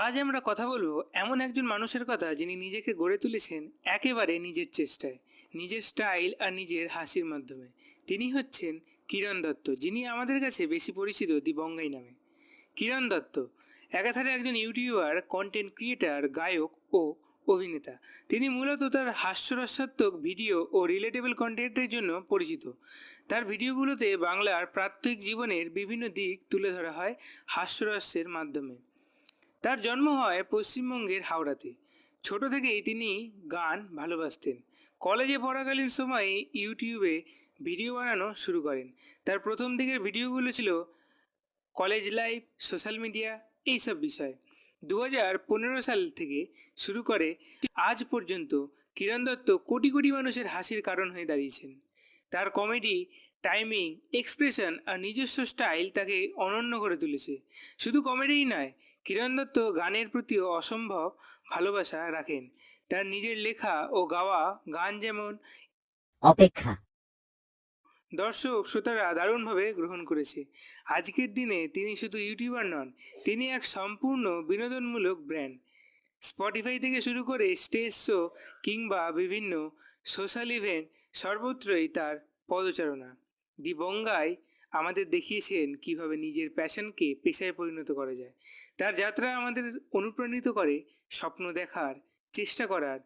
আজ আমরা কথা বলবো এমন একজন মানুষের কথা যিনি নিজেকে গড়ে তুলেছেন একেবারে নিজের চেষ্টায়, নিজের স্টাইল আর নিজের হাসির মাধ্যমে। তিনি হচ্ছেন কিরণ দত্ত, যিনি আমাদের কাছে বেশি পরিচিত দি বঙ্গাই নামে। কিরণ দত্ত একাধারে একজন ইউটিউবার, কন্টেন্ট ক্রিয়েটার, গায়ক ও অভিনেতা। তিনি মূলত তার হাস্যরসাত্মক ভিডিও ও রিলেটেবল কন্টেন্টের জন্য পরিচিত। তার ভিডিওগুলোতে বাংলার প্রাত্যহিক জীবনের বিভিন্ন দিক তুলে ধরা হয় হাস্যরসের মাধ্যমে। তার জন্ম হয় পশ্চিমবঙ্গের হাওড়াতে। ছোট থেকেই তিনি গান ভালোবাসতেন। কলেজে পড়াকালীন সময়ে ইউটিউবে ভিডিও বানানো শুরু করেন। তার প্রথম দিকের ভিডিওগুলো ছিল কলেজ লাইফ, সোশ্যাল মিডিয়া, এইসব বিষয়। 2015 সাল থেকে শুরু করে আজ পর্যন্ত কিরণ দত্ত কোটি কোটি মানুষের হাসির কারণ হয়ে দাঁড়িয়েছেন। তার কমেডি, টাইমিং, এক্সপ্রেশন আর নিজস্ব স্টাইল তাকে অনন্য করে তুলেছে। শুধু কমেডিই নয়, কিরণ দত্ত গানের প্রতিও অসম্ভব ভালোবাসা রাখেন। তার নিজের লেখা ও গাওয়া গান যেমন অপেক্ষা, দর্শক শ্রোতারা দারুণভাবে গ্রহণ করেছে। আজকের দিনে তিনি শুধু ইউটিউবার নন, তিনি এক সম্পূর্ণ বিনোদনমূলক ব্র্যান্ড। স্পটিফাই থেকে শুরু করে স্টেজ শো কিংবা বিভিন্ন সোশ্যাল ইভেন্ট, সর্বত্রই তার পদচারণা। দি বঙ্গাই আমাদের দেখিয়েছেন কিভাবে নিজের প্যাশনকে পেশায় পরিণত করা যায়। তার যাত্রা আমাদের অনুপ্রাণিত করে স্বপ্ন দেখার, চেষ্টা করার।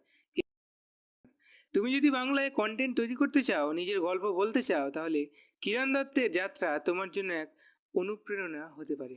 তুমি যদি বাংলায় কন্টেন্ট তৈরি করতে চাও, নিজের গল্প বলতে চাও, তাহলে কিরণ দত্তের যাত্রা তোমার জন্য এক অনুপ্রেরণা হতে পারে।